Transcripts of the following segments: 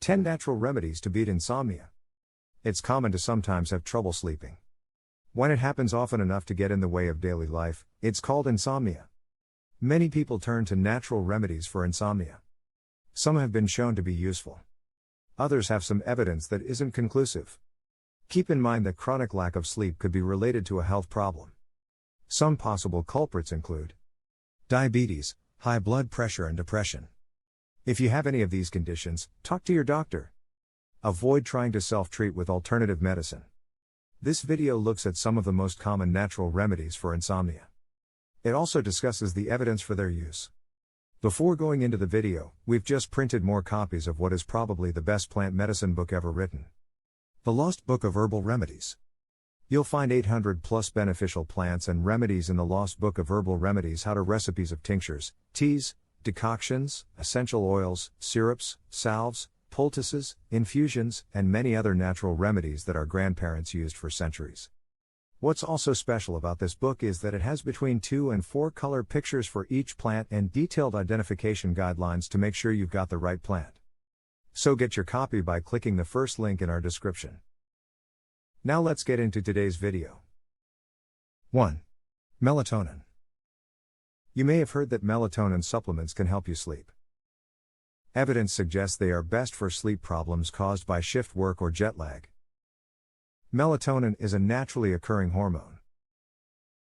10 Natural Remedies to Beat Insomnia. It's common to sometimes have trouble sleeping. When it happens often enough to get in the way of daily life, it's called insomnia. Many people turn to natural remedies for insomnia. Some have been shown to be useful. Others have some evidence that isn't conclusive. Keep in mind that chronic lack of sleep could be related to a health problem. Some possible culprits include diabetes, high blood pressure, and depression. If you have any of these conditions, talk to your doctor. Avoid trying to self-treat with alternative medicine. This video looks at some of the most common natural remedies for insomnia. It also discusses the evidence for their use. Before going into the video, we've just printed more copies of what is probably the best plant medicine book ever written. The Lost Book of Herbal Remedies. You'll find 800 plus beneficial plants and remedies in the Lost Book of Herbal Remedies. How to recipes of tinctures, teas, decoctions, essential oils, syrups, salves, poultices, infusions, and many other natural remedies that our grandparents used for centuries. What's also special about this book is that it has between 2 and 4 color pictures for each plant and detailed identification guidelines to make sure you've got the right plant. So get your copy by clicking the first link in our description. Now let's get into today's video. 1. Melatonin. You may have heard that melatonin supplements can help you sleep. Evidence suggests they are best for sleep problems caused by shift work or jet lag. Melatonin is a naturally occurring hormone.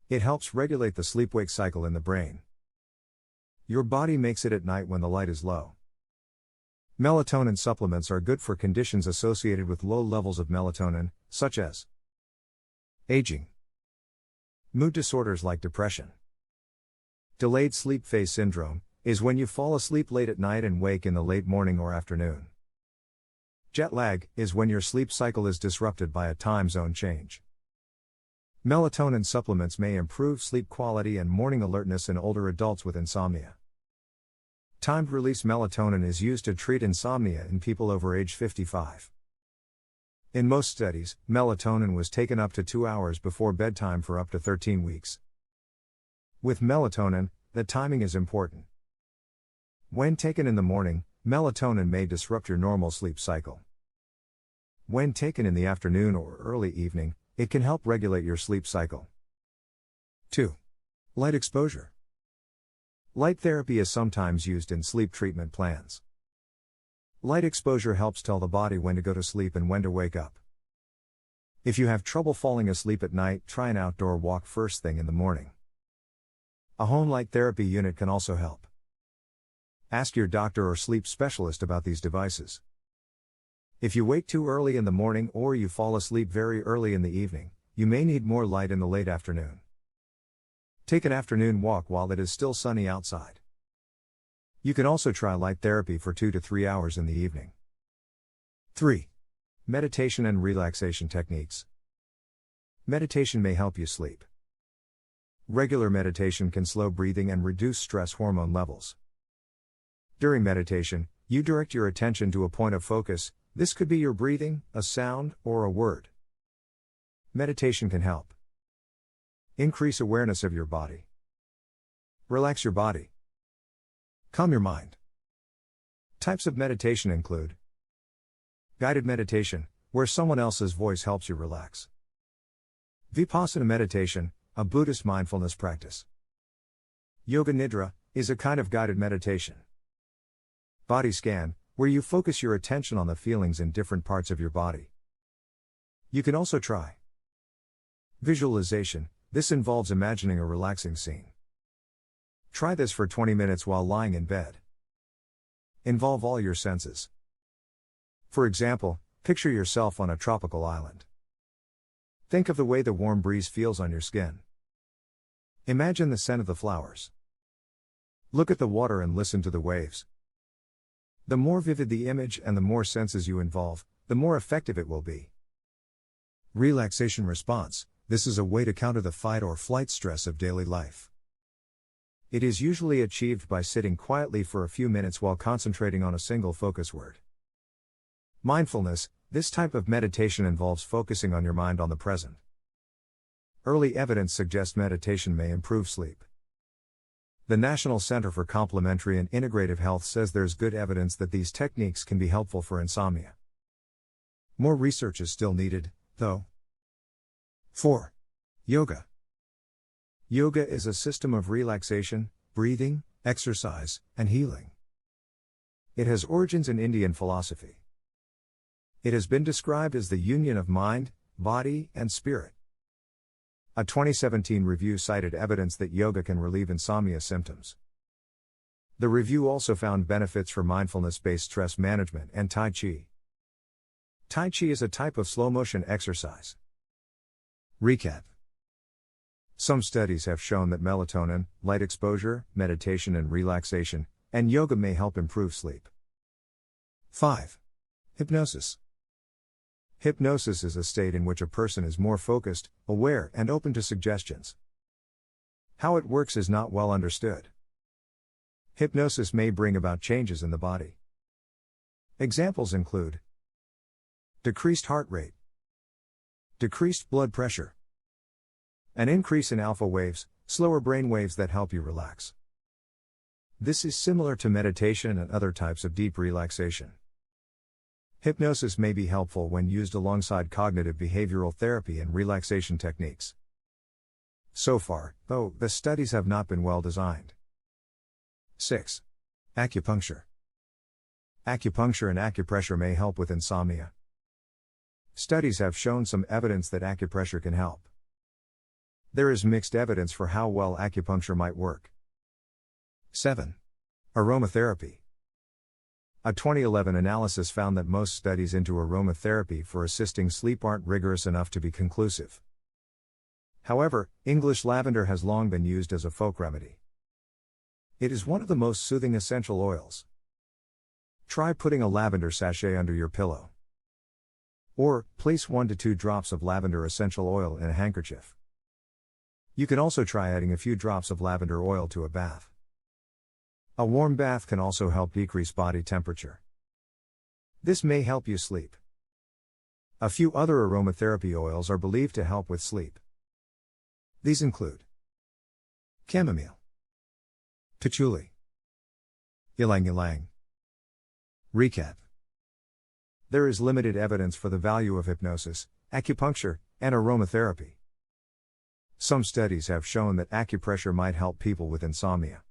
It helps regulate the sleep-wake cycle in the brain. Your body makes it at night when the light is low. Melatonin supplements are good for conditions associated with low levels of melatonin, such as aging, mood disorders like depression. Delayed sleep phase syndrome is when you fall asleep late at night and wake in the late morning or afternoon. Jet lag is when your sleep cycle is disrupted by a time zone change. Melatonin supplements may improve sleep quality and morning alertness in older adults with insomnia. Timed release melatonin is used to treat insomnia in people over age 55. In most studies, melatonin was taken up to 2 hours before bedtime for up to 13 weeks. With melatonin, the timing is important. When taken in the morning, melatonin may disrupt your normal sleep cycle. When taken in the afternoon or early evening, it can help regulate your sleep cycle. 2. Light exposure. Light therapy is sometimes used in sleep treatment plans. Light exposure helps tell the body when to go to sleep and when to wake up. If you have trouble falling asleep at night, try an outdoor walk first thing in the morning. A home light therapy unit can also help. Ask your doctor or sleep specialist about these devices. If you wake too early in the morning or you fall asleep very early in the evening, you may need more light in the late afternoon. Take an afternoon walk while it is still sunny outside. You can also try light therapy for 2 to 3 hours in the evening. 3. Meditation and relaxation techniques. Meditation may help you sleep. Regular meditation can slow breathing and reduce stress hormone levels. During meditation, you direct your attention to a point of focus. This could be your breathing, a sound, or a word. Meditation can help increase awareness of your body, relax your body, calm your mind. Types of meditation include guided meditation, where someone else's voice helps you relax. Vipassana meditation, a Buddhist mindfulness practice. Yoga Nidra is a kind of guided meditation. Body scan, where you focus your attention on the feelings in different parts of your body. You can also try visualization. This involves imagining a relaxing scene. Try this for 20 minutes while lying in bed. Involve all your senses. For example, picture yourself on a tropical island. Think of the way the warm breeze feels on your skin. Imagine the scent of the flowers. Look at the water and listen to the waves. The more vivid the image and the more senses you involve, the more effective it will be. Relaxation response. This is a way to counter the fight or flight stress of daily life. It is usually achieved by sitting quietly for a few minutes while concentrating on a single focus word. Mindfulness. This type of meditation involves focusing on your mind on the present. Early evidence suggests meditation may improve sleep. The National Center for Complementary and Integrative Health says there's good evidence that these techniques can be helpful for insomnia. More research is still needed, though. 4. Yoga. Yoga is a system of relaxation, breathing, exercise, and healing. It has origins in Indian philosophy. It has been described as the union of mind, body, and spirit. A 2017 review cited evidence that yoga can relieve insomnia symptoms. The review also found benefits for mindfulness-based stress management and Tai Chi. Tai Chi is a type of slow-motion exercise. Recap. Some studies have shown that melatonin, light exposure, meditation and relaxation, and yoga may help improve sleep. 5. Hypnosis. Hypnosis is a state in which a person is more focused, aware, and open to suggestions. How it works is not well understood. Hypnosis may bring about changes in the body. Examples include decreased heart rate, decreased blood pressure, an increase in alpha waves, slower brain waves that help you relax. This is similar to meditation and other types of deep relaxation. Hypnosis may be helpful when used alongside cognitive behavioral therapy and relaxation techniques. So far, though, the studies have not been well designed. 6. Acupuncture. Acupuncture and acupressure may help with insomnia. Studies have shown some evidence that acupressure can help. There is mixed evidence for how well acupuncture might work. 7. Aromatherapy. A 2011 analysis found that most studies into aromatherapy for assisting sleep aren't rigorous enough to be conclusive. However, English lavender has long been used as a folk remedy. It is one of the most soothing essential oils. Try putting a lavender sachet under your pillow. Or, place 1 to 2 drops of lavender essential oil in a handkerchief. You can also try adding a few drops of lavender oil to a bath. A warm bath can also help decrease body temperature. This may help you sleep. A few other aromatherapy oils are believed to help with sleep. These include chamomile, patchouli, ylang ylang. Recap. There is limited evidence for the value of hypnosis, acupuncture, and aromatherapy. Some studies have shown that acupressure might help people with insomnia.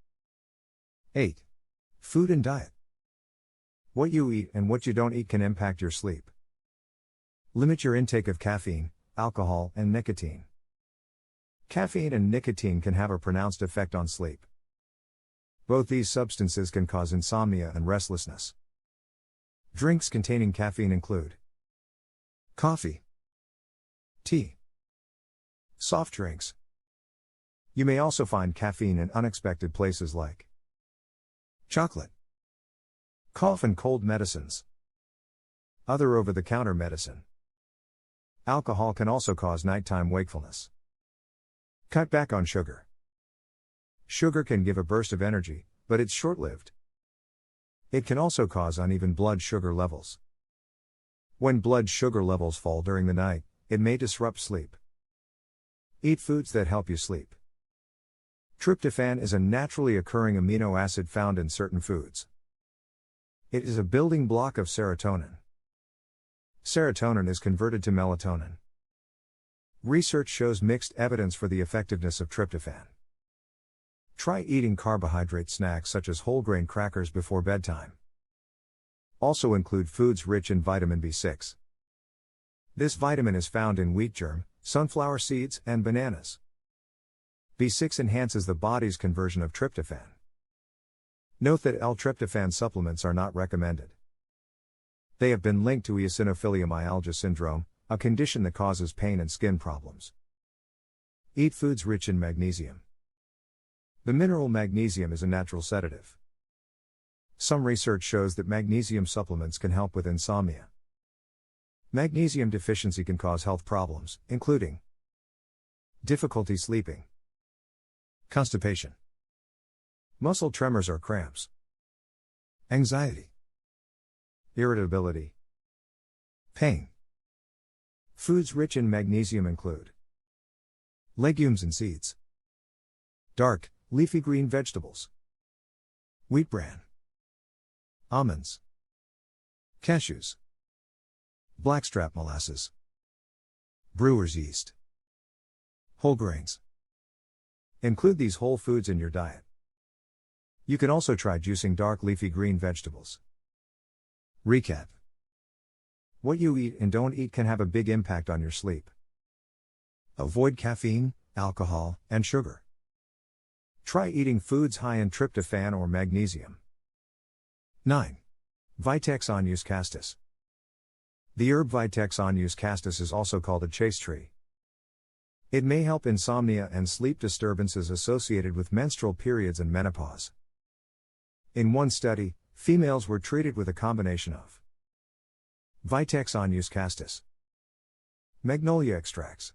8. Food and diet. What you eat and what you don't eat can impact your sleep. Limit your intake of caffeine, alcohol, and nicotine. Caffeine and nicotine can have a pronounced effect on sleep. Both these substances can cause insomnia and restlessness. Drinks containing caffeine include coffee, tea, soft drinks. You may also find caffeine in unexpected places like chocolate, cough and cold medicines, other over-the-counter medicine. Alcohol can also cause nighttime wakefulness. Cut back on sugar. Sugar can give a burst of energy, but it's short-lived. It can also cause uneven blood sugar levels. When blood sugar levels fall during the night, it may disrupt sleep. Eat foods that help you sleep. Tryptophan is a naturally occurring amino acid found in certain foods. It is a building block of serotonin. Serotonin is converted to melatonin. Research shows mixed evidence for the effectiveness of tryptophan. Try eating carbohydrate snacks such as whole grain crackers before bedtime. Also include foods rich in vitamin B6. This vitamin is found in wheat germ, sunflower seeds, and bananas. B6 enhances the body's conversion of tryptophan. Note that L-tryptophan supplements are not recommended. They have been linked to eosinophilia myalgia syndrome, a condition that causes pain and skin problems. Eat foods rich in magnesium. The mineral magnesium is a natural sedative. Some research shows that magnesium supplements can help with insomnia. Magnesium deficiency can cause health problems, including difficulty sleeping, constipation, muscle tremors or cramps, anxiety, irritability, pain. Foods rich in magnesium include legumes and seeds, dark, Leafy green vegetables. Wheat bran. Almonds. Cashews. Blackstrap molasses. Brewer's yeast. Whole grains. Include these whole foods in your diet. You can also try juicing dark leafy green vegetables. Recap. What you eat and don't eat can have a big impact on your sleep. Avoid caffeine, alcohol, and sugar. Try eating foods high in tryptophan or magnesium. 9. Vitex Agnus castus. The herb Vitex Agnus castus is also called a chaste tree. It may help insomnia and sleep disturbances associated with menstrual periods and menopause. In one study, females were treated with a combination of Vitex Agnus castus, magnolia extracts.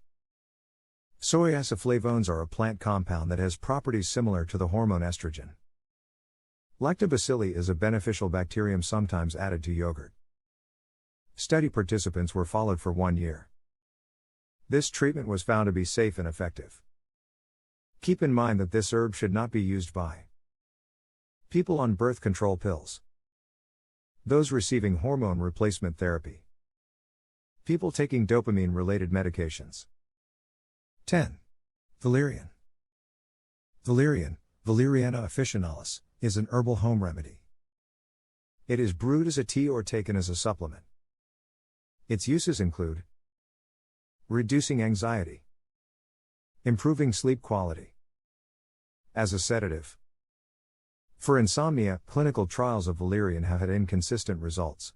Soy isoflavones are a plant compound that has properties similar to the hormone estrogen. Lactobacilli is a beneficial bacterium sometimes added to yogurt. Study participants were followed for 1 year. This treatment was found to be safe and effective. Keep in mind that this herb should not be used by people on birth control pills, those receiving hormone replacement therapy, people taking dopamine-related medications. 10. Valerian. Valerian, Valeriana officinalis, is an herbal home remedy. It is brewed as a tea or taken as a supplement. Its uses include reducing anxiety, improving sleep quality, as a sedative. For insomnia, clinical trials of valerian have had inconsistent results.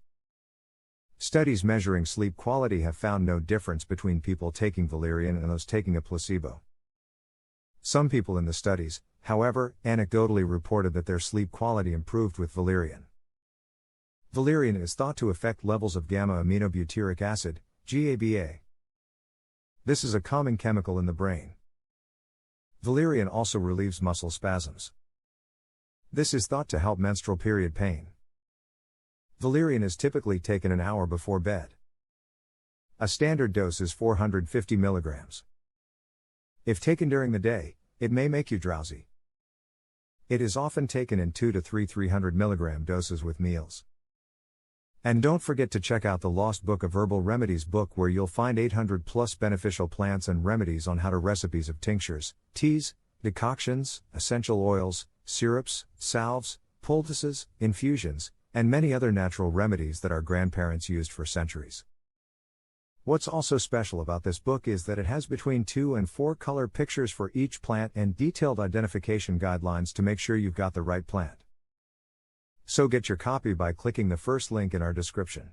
Studies measuring sleep quality have found no difference between people taking valerian and those taking a placebo. Some people in the studies, however, anecdotally reported that their sleep quality improved with valerian. Valerian is thought to affect levels of gamma-aminobutyric acid, GABA. This is a calming chemical in the brain. Valerian also relieves muscle spasms. This is thought to help menstrual period pain. Valerian is typically taken an hour before bed. A standard dose is 450 mg. If taken during the day, it may make you drowsy. It is often taken in 2 to 3 300 mg doses with meals. And don't forget to check out the Lost Book of Herbal Remedies book, where you'll find 800 plus beneficial plants and remedies on how to recipes of tinctures, teas, decoctions, essential oils, syrups, salves, poultices, infusions, and many other natural remedies that our grandparents used for centuries. What's also special about this book is that it has between 2 and 4 color pictures for each plant and detailed identification guidelines to make sure you've got the right plant. So get your copy by clicking the first link in our description.